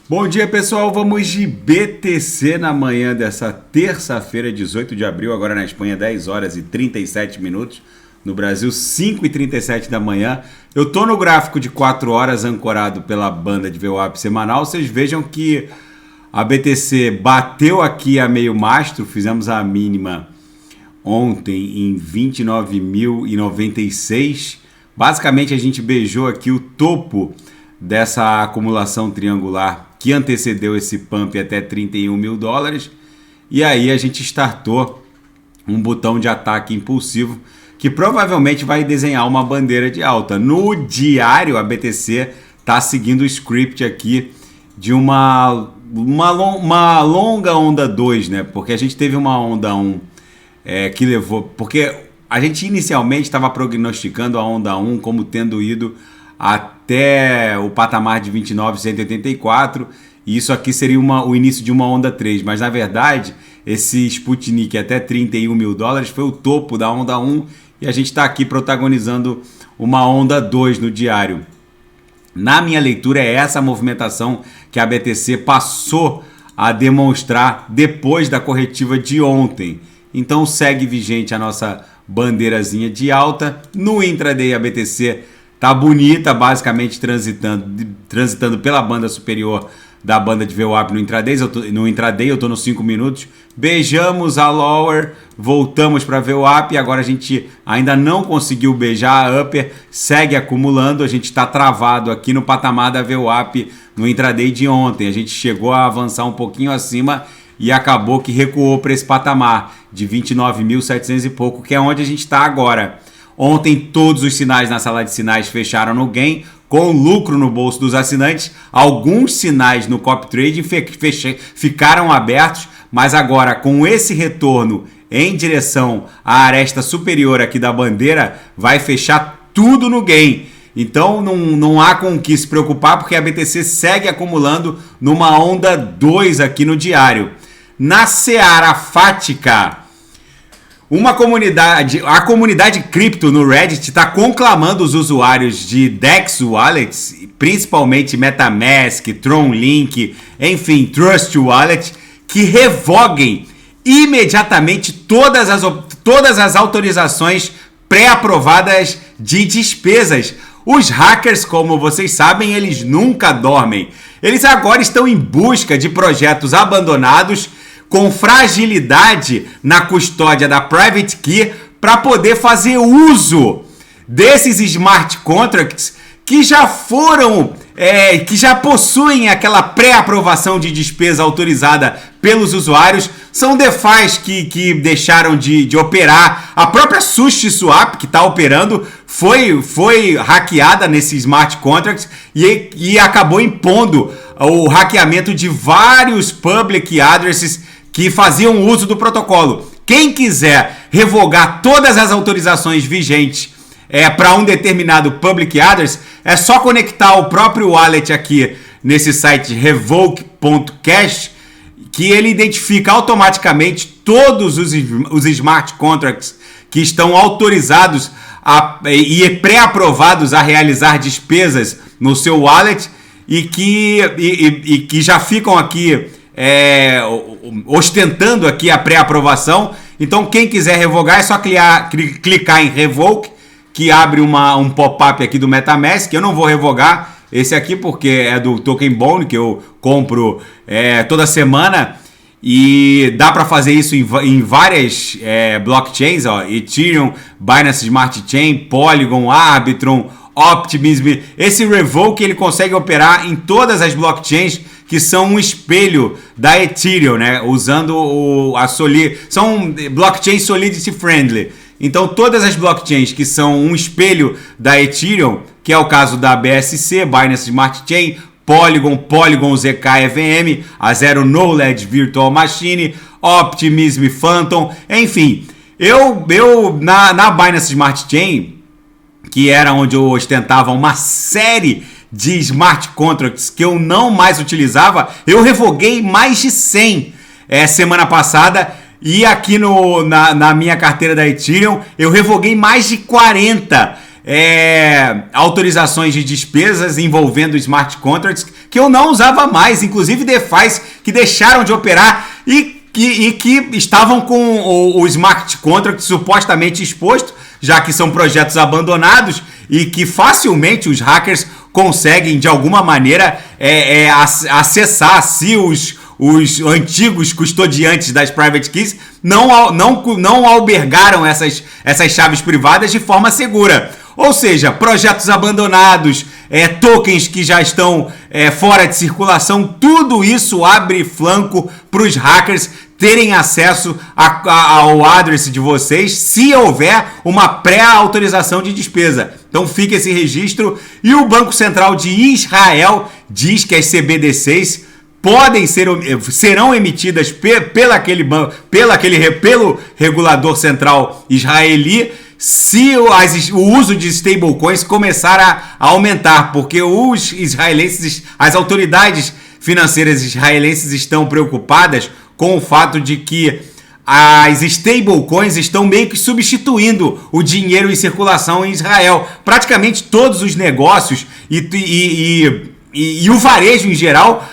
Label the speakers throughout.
Speaker 1: Bom dia, pessoal. Vamos de BTC na manhã dessa terça-feira, 18 de abril, agora na Espanha, 10 horas e 37 minutos. No Brasil, 5h37 da manhã. Eu tô no gráfico de 4 horas ancorado pela banda de VWAP semanal. Vocês vejam que a BTC bateu aqui a meio mastro. Fizemos a mínima ontem em 29.096. Basicamente, a gente beijou aqui o topo dessa acumulação triangular que antecedeu esse pump até 31 mil dólares. E aí a gente startou um botão de ataque impulsivo que provavelmente vai desenhar uma bandeira de alta. No diário, a BTC está seguindo o script aqui de uma longa onda 2, né? Porque a gente teve uma onda 1 que levou... Porque a gente inicialmente estava prognosticando a onda 1 como tendo ido até o patamar de 29.184, e isso aqui seria o início de uma onda 3, mas na verdade esse Sputnik até 31 mil dólares foi o topo da onda 1 e a gente está aqui protagonizando uma onda 2 no diário. Na minha leitura é essa movimentação que a BTC passou a demonstrar depois da corretiva de ontem, então segue vigente a nossa bandeirazinha de alta. No intraday a BTC tá bonita, basicamente transitando pela banda superior da banda de VWAP no intraday. Eu tô nos 5 minutos. Beijamos a lower, voltamos para VWAP. Agora a gente ainda não conseguiu beijar a upper, segue acumulando. A gente está travado aqui no patamar da VWAP no intraday de ontem. A gente chegou a avançar um pouquinho acima e acabou que recuou para esse patamar de 29.700 e pouco, que é onde a gente está agora. Ontem todos os sinais na sala de sinais fecharam no gain, com lucro no bolso dos assinantes. Alguns sinais no copy trading ficaram abertos, mas agora com esse retorno em direção à aresta superior aqui da bandeira, vai fechar tudo no gain. Então não há com o que se preocupar, porque a BTC segue acumulando numa onda 2 aqui no diário. Na seara fática, a comunidade cripto no Reddit está conclamando os usuários de DEX Wallets, principalmente MetaMask, TronLink, enfim, Trust Wallet, que revoguem imediatamente todas as autorizações pré-aprovadas de despesas. Os hackers, como vocês sabem, eles nunca dormem. Eles agora estão em busca de projetos abandonados com fragilidade na custódia da Private Key para poder fazer uso desses smart contracts que já que já possuem aquela pré-aprovação de despesa autorizada pelos usuários. São DeFis que deixaram de operar. A própria SushiSwap, que está operando, foi hackeada nesses smart contracts e acabou impondo o hackeamento de vários public addresses que faziam uso do protocolo. Quem quiser revogar todas as autorizações vigentes para um determinado public address, é só conectar o próprio wallet aqui nesse site revoke.cash, que ele identifica automaticamente todos os smart contracts que estão autorizados e pré-aprovados a realizar despesas no seu wallet e que já ficam aqui ostentando aqui a pré-aprovação. Então quem quiser revogar é só clicar em Revoke, que abre um pop-up aqui do MetaMask. Eu não vou revogar esse aqui porque é do Token Bone, que eu compro toda semana, e dá para fazer isso em várias blockchains, ó, Ethereum, Binance Smart Chain, Polygon, Arbitrum, Optimism. Esse Revoke ele consegue operar em todas as blockchains que são um espelho da Ethereum, né? Usando são blockchains Solidity Friendly. Então todas as blockchains que são um espelho da Ethereum, que é o caso da BSC, Binance Smart Chain, Polygon ZK EVM, a Zero Knowledge Virtual Machine, Optimism Phantom, enfim. Eu na Binance Smart Chain, que era onde eu ostentava uma série de smart contracts que eu não mais utilizava, eu revoguei mais de 100 semana passada, e aqui na minha carteira da Ethereum eu revoguei mais de 40 autorizações de despesas envolvendo smart contracts que eu não usava mais, inclusive DeFis que deixaram de operar e que estavam com o smart contract supostamente exposto, já que são projetos abandonados e que facilmente os hackers conseguem de alguma maneira acessar se os antigos custodiantes das private keys não albergaram essas chaves privadas de forma segura. Ou seja, projetos abandonados, tokens que já estão fora de circulação, tudo isso abre flanco para os hackers terem acesso ao address de vocês se houver uma pré-autorização de despesa. Então fica esse registro. E o Banco Central de Israel diz que as CBDCs serão emitidas pelo regulador central israeli se o uso de stablecoins começar a aumentar, porque os israelenses, as autoridades financeiras israelenses estão preocupadas com o fato de que as stablecoins estão meio que substituindo o dinheiro em circulação em Israel. Praticamente todos os negócios e o varejo em geral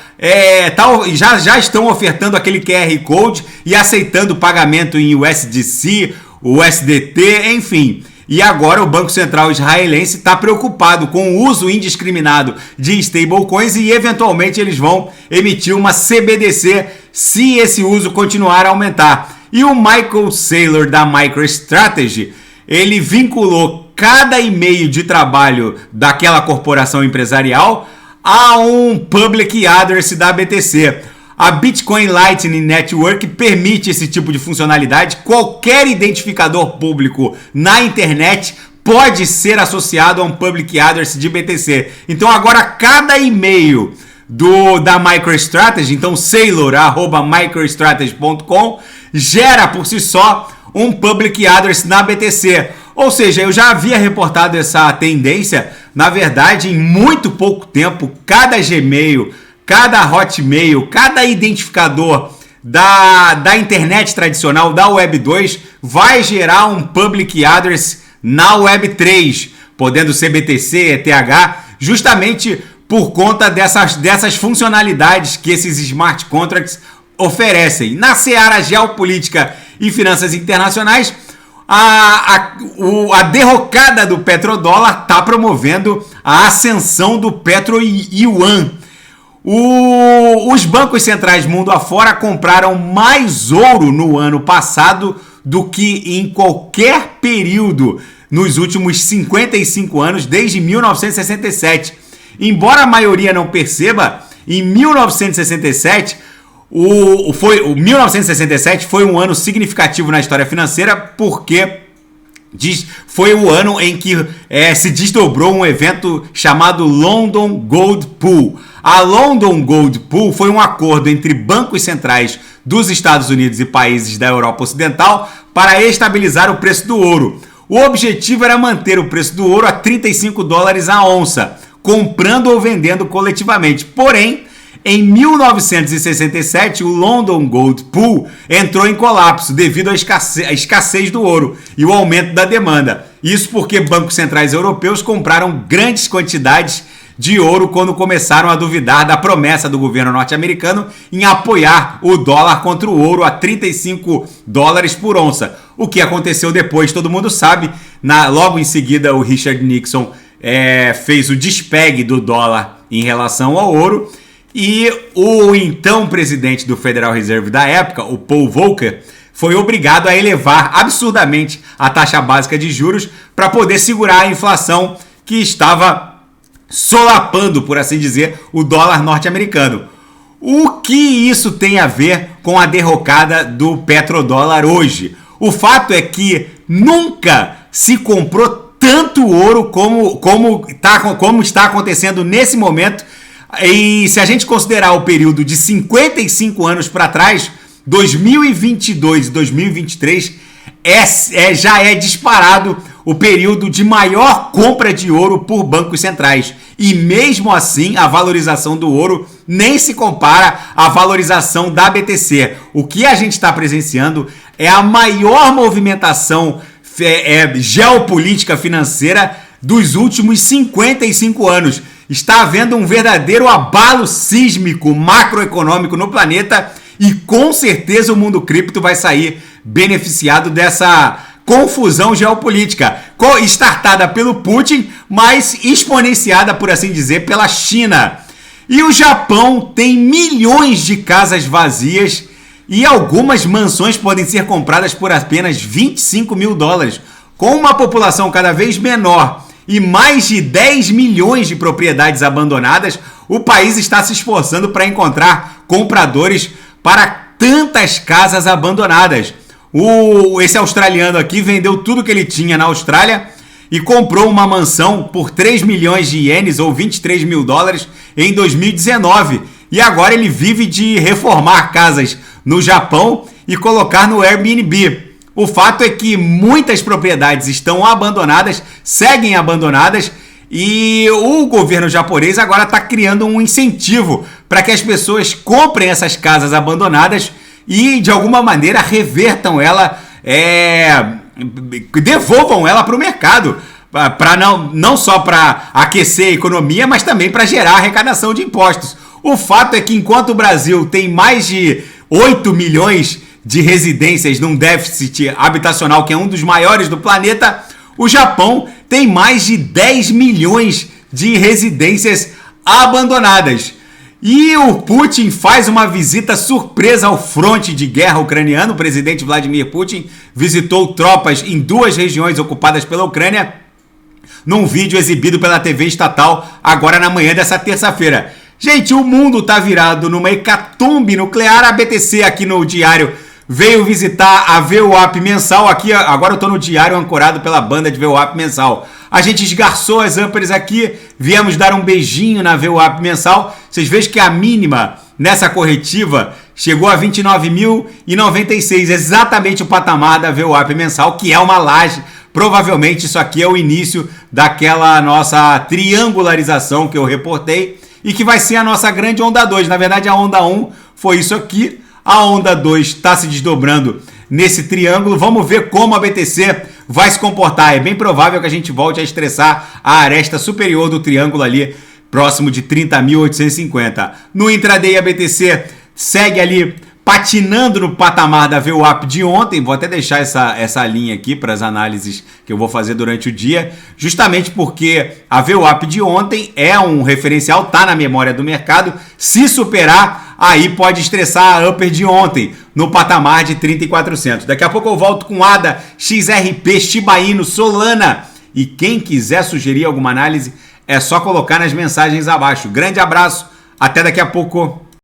Speaker 1: já estão ofertando aquele QR Code e aceitando pagamento em USDC, USDT, enfim. E agora o Banco Central israelense está preocupado com o uso indiscriminado de stablecoins e eventualmente eles vão emitir uma CBDC se esse uso continuar a aumentar. E o Michael Saylor da MicroStrategy, ele vinculou cada e-mail de trabalho daquela corporação empresarial a um public address da BTC. A Bitcoin Lightning Network permite esse tipo de funcionalidade. Qualquer identificador público na internet pode ser associado a um public address de BTC. Então agora cada e-mail da MicroStrategy, então saylor@microstrategy.com, gera por si só um public address na BTC. Ou seja, eu já havia reportado essa tendência. Na verdade, em muito pouco tempo, cada Gmail, cada Hotmail, cada identificador da internet tradicional, da Web 2, vai gerar um public address na Web 3, podendo ser BTC, ETH, justamente por conta dessas funcionalidades que esses smart contracts oferecem. Na seara geopolítica e finanças internacionais, a derrocada do petrodólar está promovendo a ascensão do petro-yuan. Os bancos centrais mundo afora compraram mais ouro no ano passado do que em qualquer período nos últimos 55 anos, desde 1967. Embora a maioria não perceba, em 1967... 1967 foi um ano significativo na história financeira porque foi o ano em que se desdobrou um evento chamado London Gold Pool. A London Gold Pool foi um acordo entre bancos centrais dos Estados Unidos e países da Europa Ocidental para estabilizar o preço do ouro. O objetivo era manter o preço do ouro a $35 a onça, comprando ou vendendo coletivamente. Porém, em 1967, o London Gold Pool entrou em colapso devido à escassez do ouro e o aumento da demanda. Isso porque bancos centrais europeus compraram grandes quantidades de ouro quando começaram a duvidar da promessa do governo norte-americano em apoiar o dólar contra o ouro a $35 por onça. O que aconteceu depois, todo mundo sabe. Logo em seguida, o Richard Nixon fez o despegue do dólar em relação ao ouro. E o então presidente do Federal Reserve da época, o Paul Volcker, foi obrigado a elevar absurdamente a taxa básica de juros para poder segurar a inflação que estava solapando, por assim dizer, o dólar norte-americano. O que isso tem a ver com a derrocada do petrodólar hoje? O fato é que nunca se comprou tanto ouro como está acontecendo nesse momento. E se a gente considerar o período de 55 anos para trás, 2022 e 2023 já é disparado o período de maior compra de ouro por bancos centrais. E mesmo assim, a valorização do ouro nem se compara à valorização da BTC. O que a gente está presenciando é a maior movimentação geopolítica financeira dos últimos 55 anos. Está havendo um verdadeiro abalo sísmico macroeconômico no planeta e com certeza o mundo cripto vai sair beneficiado dessa confusão geopolítica, startada pelo Putin, mas exponenciada, por assim dizer, pela China. E o Japão tem milhões de casas vazias e algumas mansões podem ser compradas por apenas 25 mil dólares. Com uma população cada vez menor e mais de 10 milhões de propriedades abandonadas, o país está se esforçando para encontrar compradores para tantas casas abandonadas. Esse australiano aqui vendeu tudo que ele tinha na Austrália e comprou uma mansão por 3 milhões de ienes ou 23 mil dólares em 2019. E agora ele vive de reformar casas no Japão e colocar no Airbnb. O fato é que muitas propriedades estão abandonadas, seguem abandonadas, e o governo japonês agora está criando um incentivo para que as pessoas comprem essas casas abandonadas e de alguma maneira revertam ela, devolvam ela para o mercado, não só para aquecer a economia, mas também para gerar arrecadação de impostos. O fato é que enquanto o Brasil tem mais de 8 milhões de residências num déficit habitacional que é um dos maiores do planeta, o Japão tem mais de 10 milhões de residências abandonadas. E o Putin faz uma visita surpresa ao fronte de guerra ucraniano. O presidente Vladimir Putin visitou tropas em 2 regiões ocupadas pela Ucrânia num vídeo exibido pela TV estatal agora na manhã dessa terça-feira. Gente, o mundo tá virado numa hecatombe nuclear. A BTC aqui no diário veio visitar a VWAP mensal. Aqui, agora eu tô no diário ancorado pela banda de VWAP mensal. A gente esgarçou as ampers aqui, viemos dar um beijinho na VWAP mensal. Vocês veem que a mínima nessa corretiva chegou a 29.096, exatamente o patamar da VWAP mensal, que é uma laje. Provavelmente isso aqui é o início daquela nossa triangularização que eu reportei e que vai ser a nossa grande onda 2. Na verdade, a onda 1 foi isso aqui. A onda 2 está se desdobrando nesse triângulo. Vamos ver como a BTC vai se comportar. É bem provável que a gente volte a estressar a aresta superior do triângulo ali, próximo de 30.850. No intraday, a BTC segue ali patinando no patamar da VWAP de ontem. Vou até deixar essa linha aqui para as análises que eu vou fazer durante o dia, justamente porque a VWAP de ontem é um referencial, tá na memória do mercado. Se superar, aí pode estressar a upper de ontem no patamar de 30.400. Daqui a pouco eu volto com ADA, XRP, Shiba Inu, Solana. E quem quiser sugerir alguma análise, é só colocar nas mensagens abaixo. Grande abraço, até daqui a pouco.